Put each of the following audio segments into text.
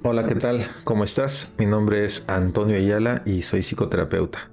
Hola, ¿qué tal? ¿Cómo estás? Mi nombre es Antonio Ayala y soy psicoterapeuta.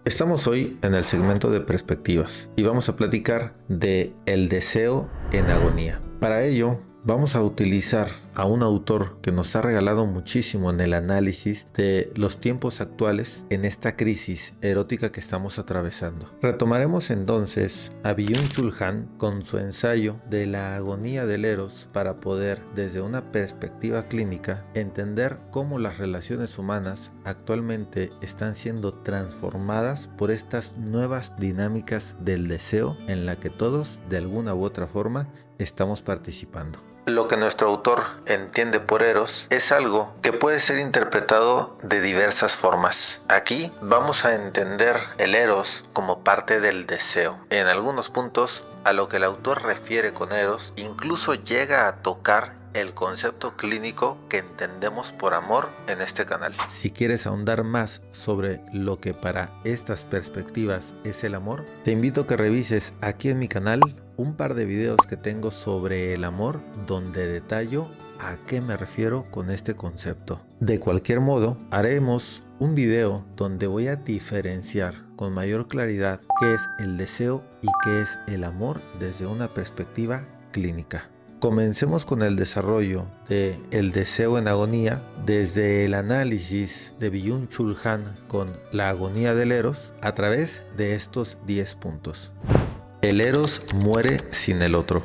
Estamos hoy en el segmento de perspectivas y vamos a platicar de el deseo en agonía. Para ello, vamos a utilizar a un autor que nos ha regalado muchísimo en el análisis de los tiempos actuales en esta crisis erótica que estamos atravesando. Retomaremos entonces a Byung-Chul Han con su ensayo de la agonía del Eros para poder, desde una perspectiva clínica, entender cómo las relaciones humanas actualmente están siendo transformadas por estas nuevas dinámicas del deseo en la que todos, de alguna u otra forma, estamos participando. Lo que nuestro autor entiende por Eros es algo que puede ser interpretado de diversas formas. Aquí vamos a entender el Eros como parte del deseo. En algunos puntos, a lo que el autor refiere con Eros, incluso llega a tocar el concepto clínico que entendemos por amor en este canal. Si quieres ahondar más sobre lo que para estas perspectivas es el amor, te invito a que revises aquí en mi canal un par de videos que tengo sobre el amor, donde detallo a qué me refiero con este concepto. De cualquier modo, haremos un video donde voy a diferenciar con mayor claridad qué es el deseo y qué es el amor desde una perspectiva clínica. Comencemos con el desarrollo de el deseo en agonía desde el análisis de Byung-Chul Han con la agonía del Eros a través de estos 10 puntos. El Eros muere sin el otro.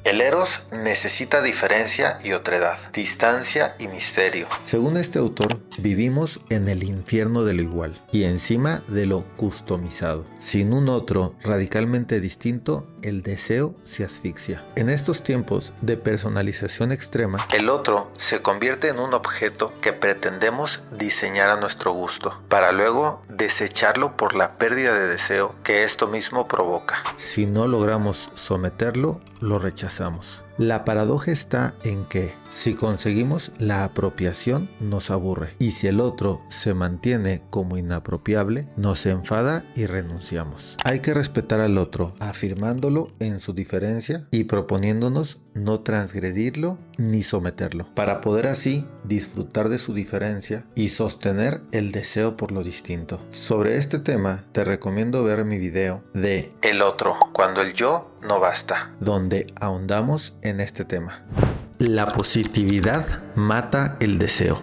El Eros necesita diferencia y otredad, distancia y misterio. Según este autor, vivimos en el infierno de lo igual y encima de lo customizado. Sin un otro radicalmente distinto, el deseo se asfixia. En estos tiempos de personalización extrema, el otro se convierte en un objeto que pretendemos diseñar a nuestro gusto, para luego desecharlo por la pérdida de deseo que esto mismo provoca. Si no logramos someterlo, lo rechazamos. La paradoja está en que si conseguimos la apropiación nos aburre y si el otro se mantiene como inapropiable nos enfada y renunciamos. Hay que respetar al otro, afirmándolo en su diferencia y proponiéndonos no transgredirlo ni someterlo, para poder así disfrutar de su diferencia y sostener el deseo por lo distinto. Sobre este tema te recomiendo ver mi video de El otro, cuando el yo no basta, donde ahondamos en este tema. La positividad mata el deseo.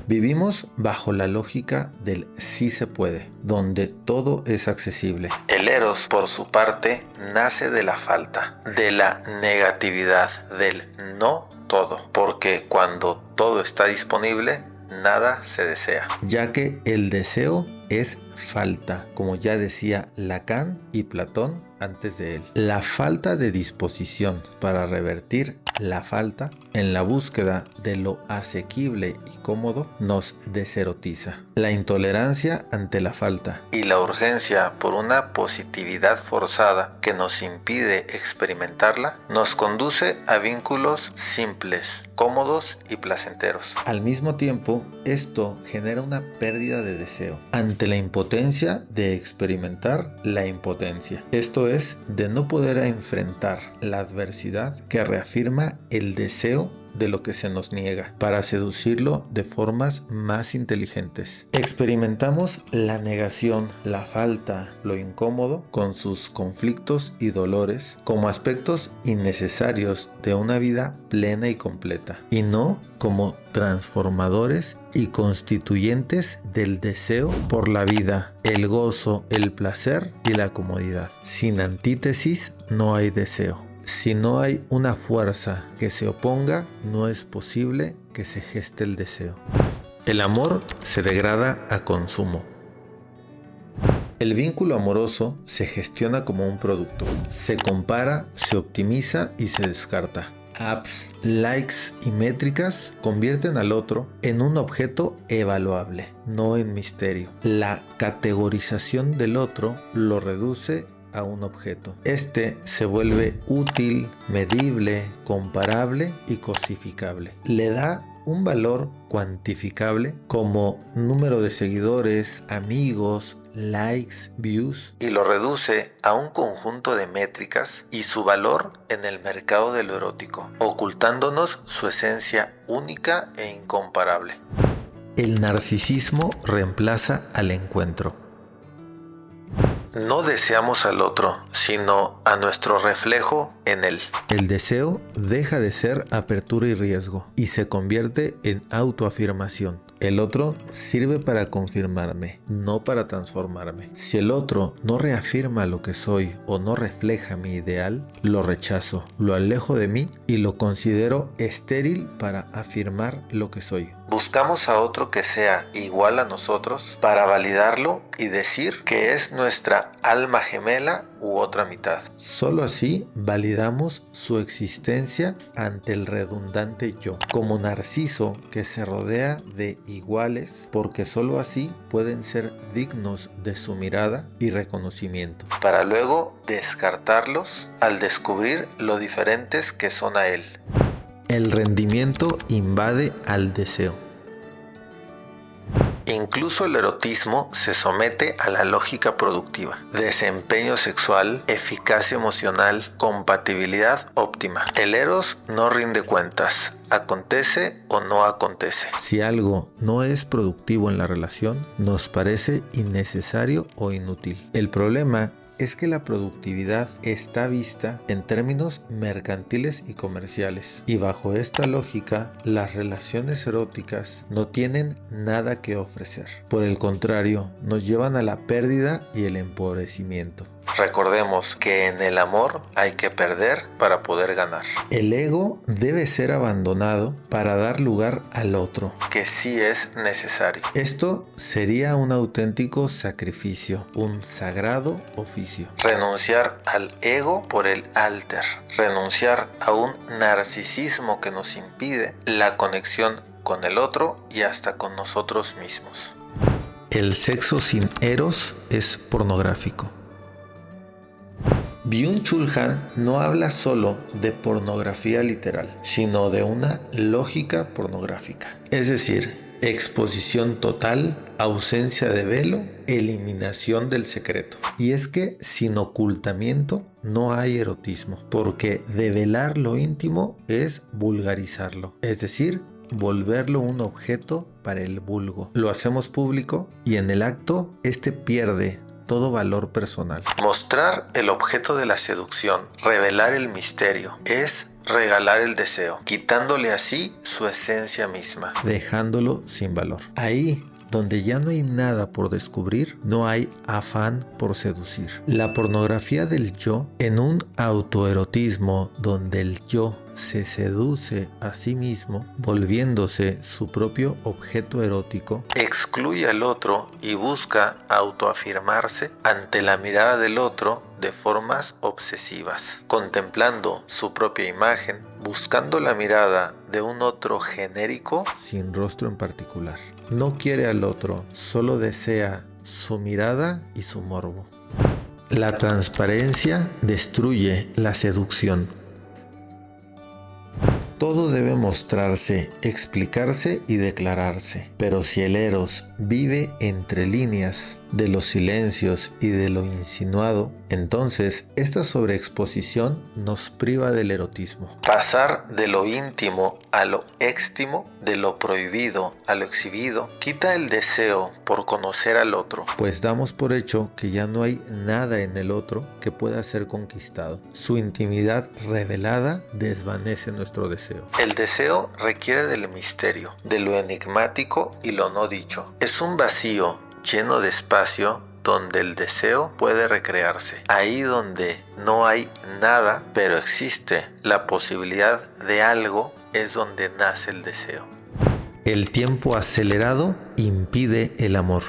Vivimos bajo la lógica del sí se puede, donde todo es accesible. El Eros, por su parte, nace de la falta, de la negatividad, del no todo, porque cuando todo está disponible, nada se desea, ya que el deseo es falta, como ya decía Lacan y Platón antes de él. La falta de disposición para revertir la falta en la búsqueda de lo asequible y cómodo nos deserotiza. La intolerancia ante la falta y la urgencia por una positividad forzada que nos impide experimentarla nos conduce a vínculos simples, cómodos y placenteros. Al mismo tiempo, esto genera una pérdida de deseo ante la impotencia de experimentar la impotencia. Esto es, de no poder enfrentar la adversidad que reafirma el deseo de lo que se nos niega, para seducirlo de formas más inteligentes. Experimentamos la negación, la falta, lo incómodo, con sus conflictos y dolores, como aspectos innecesarios de una vida plena y completa, y no como transformadores y constituyentes del deseo por la vida, el gozo, el placer y la comodidad. Sin antítesis no hay deseo. Si no hay una fuerza que se oponga, no es posible que se geste el deseo. El amor se degrada a consumo. El vínculo amoroso se gestiona como un producto. Se compara, se optimiza y se descarta. Apps, likes y métricas convierten al otro en un objeto evaluable, no en misterio. La categorización del otro lo reduce a un objeto. Este se vuelve útil, medible, comparable y cosificable. Le da un valor cuantificable como número de seguidores, amigos, likes, views, y lo reduce a un conjunto de métricas y su valor en el mercado de lo erótico, ocultándonos su esencia única e incomparable. El narcisismo reemplaza al encuentro. No deseamos al otro, sino a nuestro reflejo en él. El deseo deja de ser apertura y riesgo y se convierte en autoafirmación. El otro sirve para confirmarme, no para transformarme. Si el otro no reafirma lo que soy o no refleja mi ideal, lo rechazo, lo alejo de mí y lo considero estéril para afirmar lo que soy. Buscamos a otro que sea igual a nosotros para validarlo y decir que es nuestra alma gemela u otra mitad. Solo así validamos su existencia ante el redundante yo, como Narciso que se rodea de iguales porque solo así pueden ser dignos de su mirada y reconocimiento, para luego descartarlos al descubrir lo diferentes que son a él. El rendimiento invade al deseo. Incluso el erotismo se somete a la lógica productiva. Desempeño sexual, eficacia emocional, compatibilidad óptima. El eros no rinde cuentas. Acontece o no acontece. Si algo no es productivo en la relación, nos parece innecesario o inútil. El problema es que la productividad está vista en términos mercantiles y comerciales, y bajo esta lógica las relaciones eróticas no tienen nada que ofrecer. Por el contrario, nos llevan a la pérdida y el empobrecimiento. Recordemos que en el amor hay que perder para poder ganar. El ego debe ser abandonado para dar lugar al otro, que sí es necesario. Esto sería un auténtico sacrificio, un sagrado oficio. Renunciar al ego por el alter. Renunciar a un narcisismo que nos impide la conexión con el otro y hasta con nosotros mismos. El sexo sin eros es pornográfico. Byung-Chul Han no habla solo de pornografía literal, sino de una lógica pornográfica. Es decir, exposición total, ausencia de velo, eliminación del secreto. Y es que sin ocultamiento no hay erotismo, porque develar lo íntimo es vulgarizarlo, es decir, volverlo un objeto para el vulgo. Lo hacemos público y en el acto este pierde todo valor personal. Mostrar el objeto de la seducción, revelar el misterio, es regalar el deseo, quitándole así su esencia misma, dejándolo sin valor. Ahí donde ya no hay nada por descubrir, no hay afán por seducir. La pornografía del yo, en un autoerotismo donde el yo se seduce a sí mismo, volviéndose su propio objeto erótico, excluye al otro y busca autoafirmarse ante la mirada del otro de formas obsesivas, contemplando su propia imagen, buscando la mirada de un otro genérico sin rostro en particular. No quiere al otro, solo desea su mirada y su morbo. La transparencia destruye la seducción. Todo debe mostrarse, explicarse y declararse. Pero si el eros vive entre líneas de los silencios y de lo insinuado, entonces esta sobreexposición nos priva del erotismo. Pasar de lo íntimo a lo éxtimo, de lo prohibido a lo exhibido, quita el deseo por conocer al otro, pues damos por hecho que ya no hay nada en el otro que pueda ser conquistado. Su intimidad revelada desvanece nuestro deseo. El deseo requiere del misterio, de lo enigmático y lo no dicho. Es un vacío lleno de espacio donde el deseo puede recrearse. Ahí donde no hay nada, pero existe la posibilidad de algo, es donde nace el deseo. El tiempo acelerado impide el amor.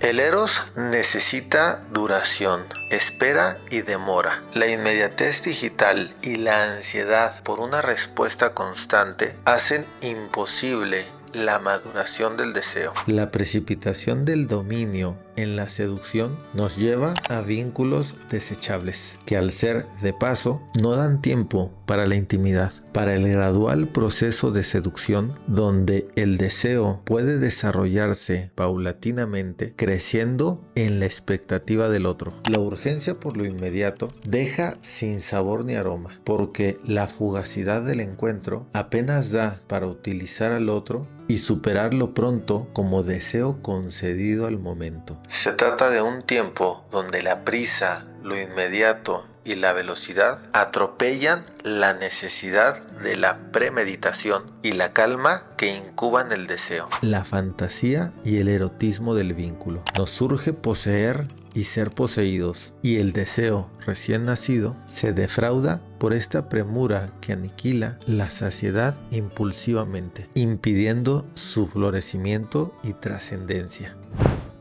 El eros necesita duración, espera y demora. La inmediatez digital y la ansiedad por una respuesta constante hacen imposible la maduración del deseo. La precipitación del dominio en la seducción nos lleva a vínculos desechables, que al ser de paso no dan tiempo para la intimidad, para el gradual proceso de seducción donde el deseo puede desarrollarse paulatinamente, creciendo en la expectativa del otro. La urgencia por lo inmediato deja sin sabor ni aroma, porque la fugacidad del encuentro apenas da para utilizar al otro y superarlo pronto como deseo concedido al momento. Se trata de un tiempo donde la prisa, lo inmediato y la velocidad atropellan la necesidad de la premeditación y la calma que incuban el deseo. La fantasía y el erotismo del vínculo. Nos surge poseer y ser poseídos, y el deseo recién nacido se defrauda por esta premura que aniquila la saciedad impulsivamente, impidiendo su florecimiento y trascendencia.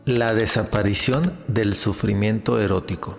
La desaparición del sufrimiento erótico.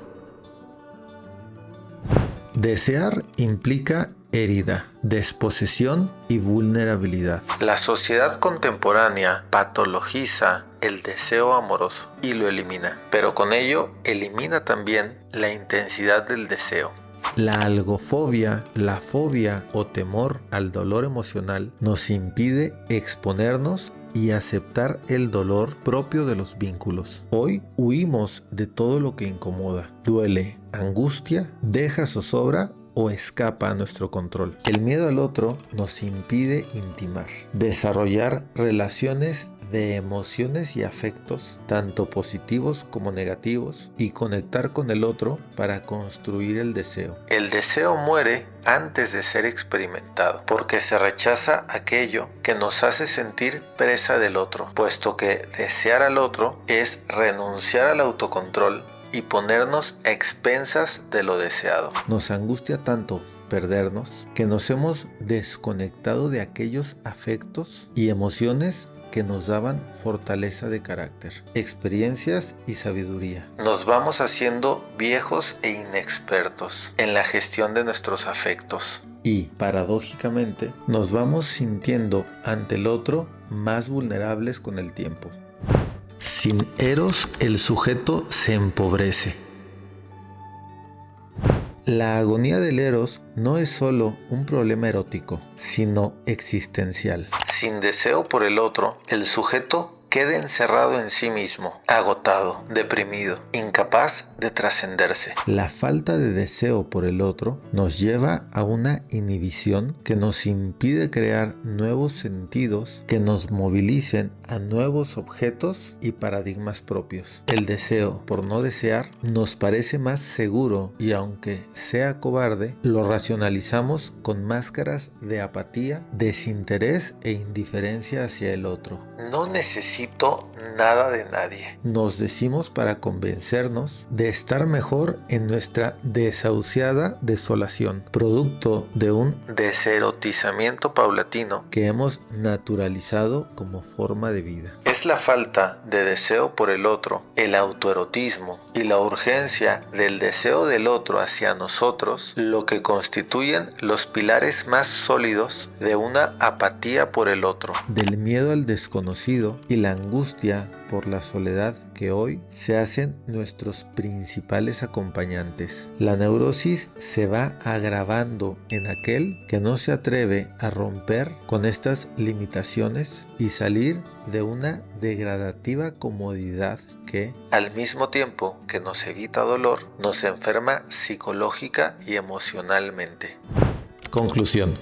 Desear implica herida, desposesión y vulnerabilidad. La sociedad contemporánea patologiza el deseo amoroso y lo elimina, pero con ello elimina también la intensidad del deseo. La algofobia, la fobia o temor al dolor emocional nos impide exponernos y aceptar el dolor propio de los vínculos. Hoy huimos de todo lo que incomoda, duele, angustia, deja zozobra o escapa a nuestro control. El miedo al otro nos impide intimar, desarrollar relaciones de emociones y afectos, tanto positivos como negativos, y conectar con el otro para construir el deseo. El deseo muere antes de ser experimentado, porque se rechaza aquello que nos hace sentir presa del otro, puesto que desear al otro es renunciar al autocontrol y ponernos a expensas de lo deseado. Nos angustia tanto perdernos que nos hemos desconectado de aquellos afectos y emociones que nos daban fortaleza de carácter, experiencias y sabiduría. Nos vamos haciendo viejos e inexpertos en la gestión de nuestros afectos. Y, paradójicamente, nos vamos sintiendo ante el otro más vulnerables con el tiempo. Sin eros, el sujeto se empobrece. La agonía del eros no es solo un problema erótico, sino existencial. Sin deseo por el otro, el sujeto queda encerrado en sí mismo, agotado, deprimido, incapaz de trascenderse. La falta de deseo por el otro nos lleva a una inhibición que nos impide crear nuevos sentidos que nos movilicen a nuevos objetos y paradigmas propios. El deseo por no desear nos parece más seguro y, aunque sea cobarde, lo racionalizamos con máscaras de apatía, desinterés e indiferencia hacia el otro. No necesito nada de nadie, nos decimos para convencernos de estar mejor en nuestra desahuciada desolación, producto de un deserotizamiento paulatino que hemos naturalizado como forma de vida. Es la falta de deseo por el otro, el autoerotismo y la urgencia del deseo del otro hacia nosotros lo que constituyen los pilares más sólidos de una apatía por el otro, del miedo al desconocido y la angustia por la soledad que hoy se hacen nuestros principales acompañantes. La neurosis se va agravando en aquel que no se atreve a romper con estas limitaciones y salir de una degradativa comodidad que, al mismo tiempo que nos evita dolor, nos enferma psicológica y emocionalmente. Conclusión.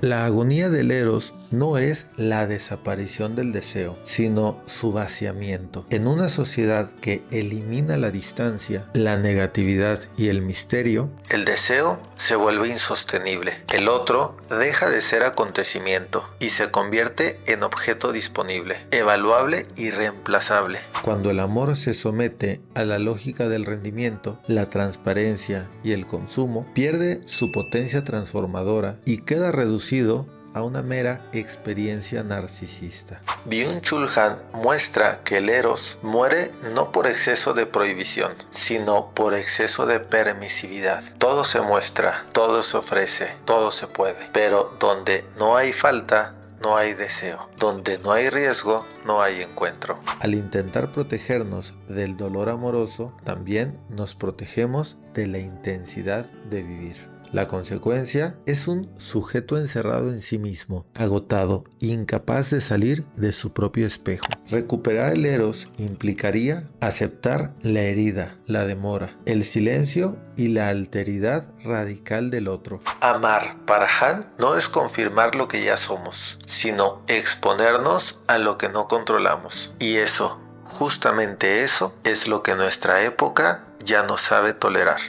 La agonía del eros no es la desaparición del deseo, sino su vaciamiento. En una sociedad que elimina la distancia, la negatividad y el misterio, el deseo se vuelve insostenible. El otro deja de ser acontecimiento y se convierte en objeto disponible, evaluable y reemplazable. Cuando el amor se somete a la lógica del rendimiento, la transparencia y el consumo, pierde su potencia transformadora y queda reducido a una mera experiencia narcisista. Byung-Chul Han muestra que el eros muere no por exceso de prohibición, sino por exceso de permisividad. Todo se muestra, todo se ofrece, todo se puede, pero donde no hay falta, no hay deseo. Donde no hay riesgo, no hay encuentro. Al intentar protegernos del dolor amoroso, también nos protegemos de la intensidad de vivir. La consecuencia es un sujeto encerrado en sí mismo, agotado, incapaz de salir de su propio espejo. Recuperar el eros implicaría aceptar la herida, la demora, el silencio y la alteridad radical del otro. Amar para Han no es confirmar lo que ya somos, sino exponernos a lo que no controlamos. Y eso, justamente eso, es lo que nuestra época ya no sabe tolerar.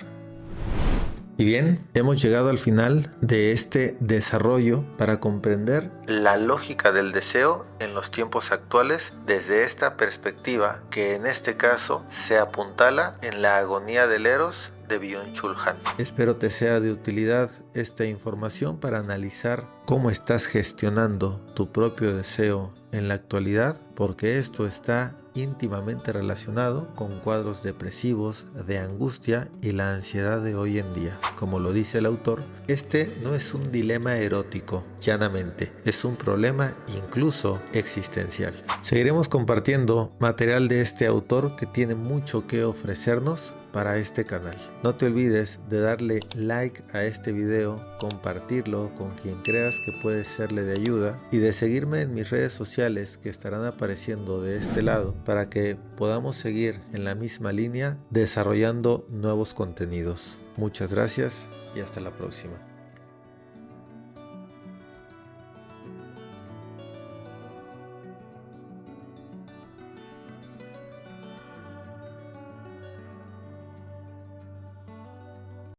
Y bien, hemos llegado al final de este desarrollo para comprender la lógica del deseo en los tiempos actuales desde esta perspectiva que en este caso se apuntala en la agonía del eros de Byung-Chul Han. Espero te sea de utilidad esta información para analizar cómo estás gestionando tu propio deseo en la actualidad, porque esto está íntimamente relacionado con cuadros depresivos, de angustia y la ansiedad de hoy en día. Como lo dice el autor, este no es un dilema erótico, llanamente, es un problema incluso existencial. Seguiremos compartiendo material de este autor que tiene mucho que ofrecernos para este canal. No te olvides de darle like a este video, compartirlo con quien creas que puede serle de ayuda y de seguirme en mis redes sociales que estarán apareciendo de este lado para que podamos seguir en la misma línea desarrollando nuevos contenidos. Muchas gracias y hasta la próxima.